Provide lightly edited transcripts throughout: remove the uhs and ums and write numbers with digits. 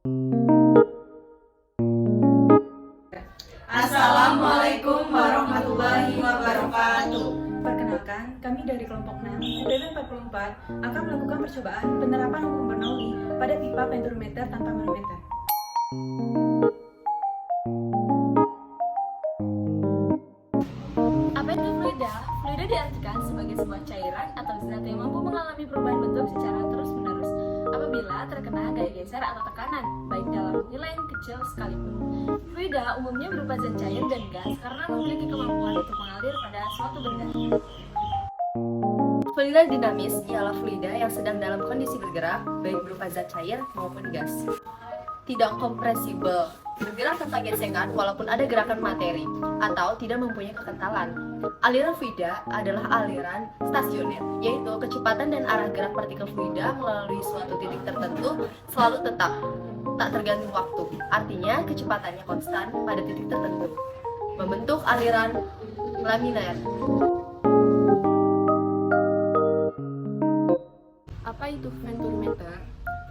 Assalamualaikum warahmatullahi wabarakatuh. Perkenalkan, kami dari kelompok 6, UPB 44 akan melakukan percobaan penerapan hukum Bernoulli pada pipa penturimeter tanpa manometer. Apa itu fluida? Fluida diartikan sebagai sebuah cairan atau zat yang mampu mengalami perubahan bentuk secara terus-menerus apabila terkena gaya geser atau tekanan, baik dalam nilai yang kecil sekalipun. Fluida umumnya berupa zat cair dan gas karena memiliki kemampuan untuk mengalir pada suatu benda. Fluida dinamis ialah fluida yang sedang dalam kondisi bergerak, baik berupa zat cair maupun gas. Tidak kompresibel, bergerak tanpa gesekan walaupun ada gerakan materi, atau tidak mempunyai kekentalan. Aliran fluida adalah aliran stasioner, yaitu kecepatan dan arah gerak partikel fluida melalui suatu titik tertentu selalu tetap, tak tergantung waktu. Artinya kecepatannya konstan pada titik tertentu, membentuk aliran laminar. Apa itu penturimeter?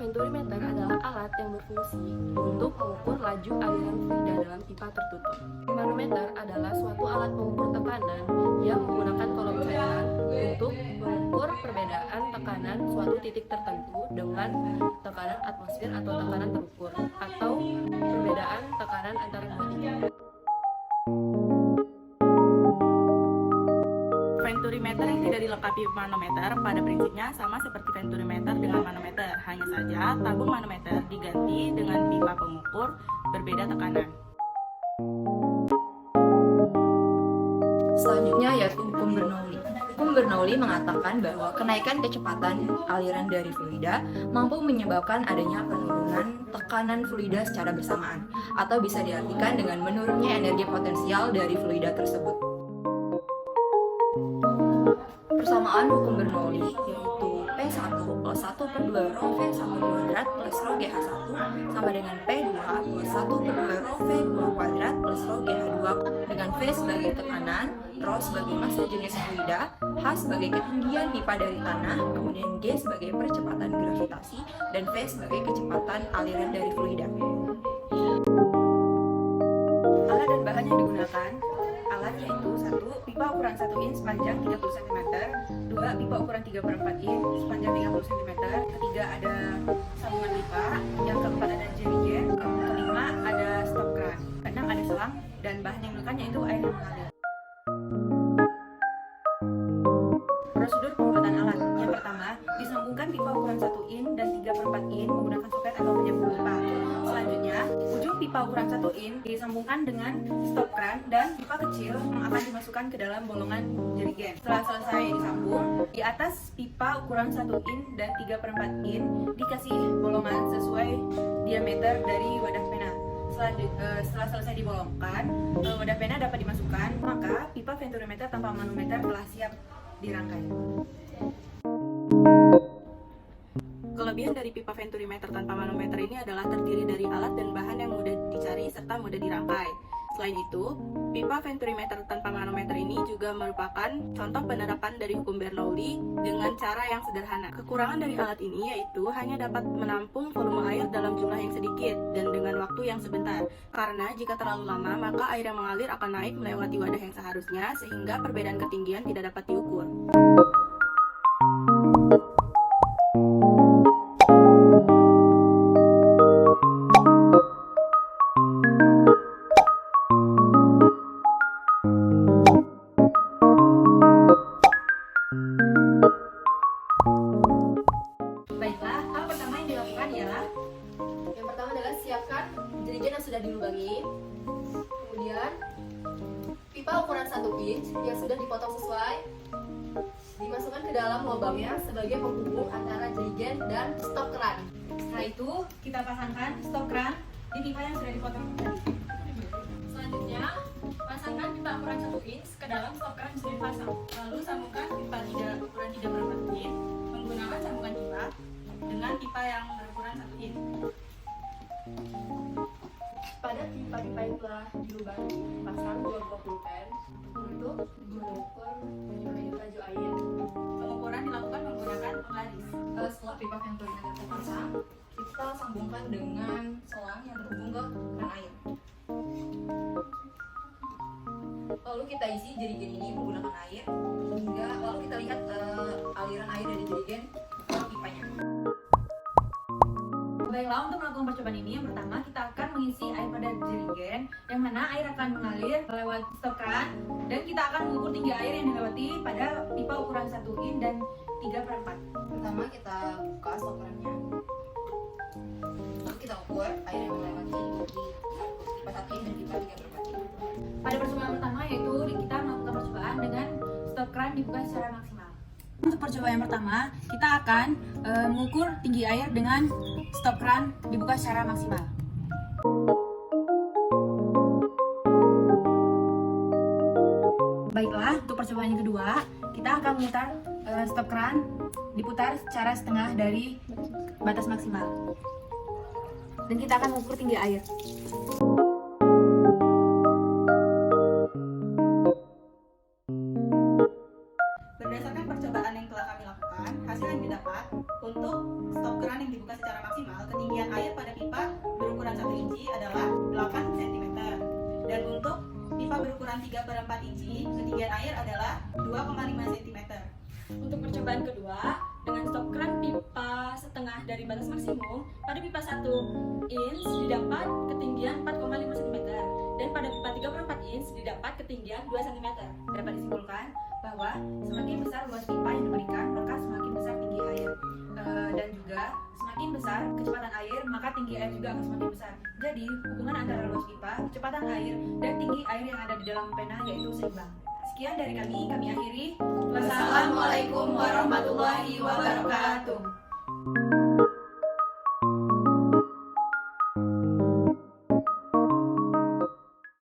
Penturimeter adalah alat yang berfungsi untuk mengukur laju aliran fluida dalam pipa tertutup. Manometer adalah suatu alat pengukur tekanan yang menggunakan kolom cairan untuk mengukur perbedaan tekanan suatu titik tertentu dengan tekanan atmosfer atau tekanan terukur, atau perbedaan tekanan antara dua titik. Penturimeter yang tidak dilengkapi manometer pada prinsipnya sama seperti penturimeter dengan manometer. Hanya saja tabung manometer diganti dengan pipa pengukur berbeda tekanan. Selanjutnya yaitu hukum Bernoulli. Hukum Bernoulli mengatakan bahwa kenaikan kecepatan aliran dari fluida mampu menyebabkan adanya penurunan tekanan fluida secara bersamaan, atau bisa diartikan dengan menurunnya energi potensial dari fluida tersebut. Persamaan hukum Bernoulli yaitu P1 plus 1 per 2 rho V1 kuadrat plus rho GH1 sama dengan P2 plus 1 per 2 rho V2 kuadrat plus rho GH2 dengan V sebagai tekanan, rho sebagai massa jenis fluida, H sebagai ketinggian pipa dari tanah, kemudian G sebagai percepatan gravitasi, dan V sebagai kecepatan aliran dari fluida. Alat dan bahan yang digunakan, alat yaitu 1. Pipa ukuran 1 in sepanjang 30 cm, 2. Pipa ukuran 3/4 in sepanjang 30 cm, ketiga ada sambungan pipa, yang keempat ada jerigen, kelima ada stop kran, keenam ada selang, dan bahan yang digunakan yaitu air yang mengalir. Prosedur pembuatan alat. Yang pertama, disambungkan pipa ukuran 1 in dan 3/4 in menggunakan soket atau penyambung pipa. Selanjutnya, ujung pipa ukuran 1 in disambungkan dengan stop kran dan pipa kecil yang akan dimasukkan ke dalam bolongan jerigen. Setelah selesai disambung, di atas pipa ukuran 1 in dan 3/4 in dikasih bolongan sesuai diameter dari wadah pena. Setelah selesai dibolongkan, wadah pena dapat dimasukkan, maka pipa penturimeter tanpa manometer telah siap dirangkai. Kelebihan dari pipa penturimeter tanpa manometer ini adalah terdiri dari alat dan bahan yang mudah dicari serta mudah dirangkai. Selain itu, pipa penturimeter tanpa manometer ini juga merupakan contoh penerapan dari hukum Bernoulli dengan cara yang sederhana. Kekurangan dari alat ini yaitu hanya dapat menampung volume air dalam jumlah yang sedikit dan dengan waktu yang sebentar. Karena jika terlalu lama, maka air yang mengalir akan naik melewati wadah yang seharusnya sehingga perbedaan ketinggian tidak dapat diukur. Baiklah, hal pertama yang dilakukan ialah yang pertama adalah siapkan jerigen yang sudah dilubangi. Kemudian pipa ukuran 1 inch yang sudah dipotong sesuai dimasukkan ke dalam lubangnya sebagai penghubung antara jerigen dan stop kran. Setelah itu, kita pasangkan stop kran di pipa yang sudah dipotong tadi. Selanjutnya, pasangkan pipa ukuran 1 inch ke dalam stop kran yang sudah dipasang. Lalu sambungkan pipa ukuran 3/4 inch menggunakan sambungan pipa dengan pipa yang berukuran 1 inch. Pada pipa-pipa yang telah dilubangi, pasang 2 buah pulpen untuk mengukur laju air. Pengukuran dilakukan menggunakan penggaris. Setelah pipa penturimeter terpasang, kita langsung sambungkan dengan selang yang terhubung ke keran air. Lalu kita isi jerigen ini menggunakan air hingga lalu kita lihat aliran air dari jerigen ke pipanya. Baiklah, untuk melakukan percobaan ini, yang pertama kita akan mengisi air pada jerigen, yang mana air akan mengalir lewat stop keran, dan kita akan mengukur tinggi air yang dilewati pada pipa ukuran 1 in dan 3/4. Pertama kita buka stop kerannya, lalu kita ukur air yang melewati di pipa 1 in dan pipa 3/4 in. Pada percobaan pertama yaitu kita melakukan percobaan dengan stop keran dibuka secara maksimal. Untuk percobaan yang pertama, kita akan mengukur tinggi air dengan stop keran dibuka secara maksimal. Baiklah, untuk percobaan yang kedua, kita akan memutar stop keran diputar secara setengah dari batas maksimal. Dan kita akan mengukur tinggi air. Berdasarkan percobaan yang telah kami lakukan, hasil yang didapat untuk stop keran yang dibuka secara maksimal, ketinggian air pada pipa berukuran 1 inci adalah 8 cm. Dan untuk pipa berukuran 3/4 inci, ketinggian air adalah 2,5 cm. Untuk percobaan kedua, dengan stop keran pipa setengah dari batas maksimum, pada pipa 1 inch didapat ketinggian 4,5 cm dan pada pipa 3/4 inch didapat ketinggian 2 cm. Dapat disimpulkan bahwa semakin besar luas pipa yang diberikan, maka semakin besar tinggi air. Dan juga semakin besar kecepatan air, maka tinggi air juga akan semakin besar. Jadi, hubungan antara luas pipa, kecepatan air, dan tinggi air yang ada di dalam pena yaitu seimbang. Sekian dari kami akhiri. Wassalamualaikum warahmatullahi wabarakatuh.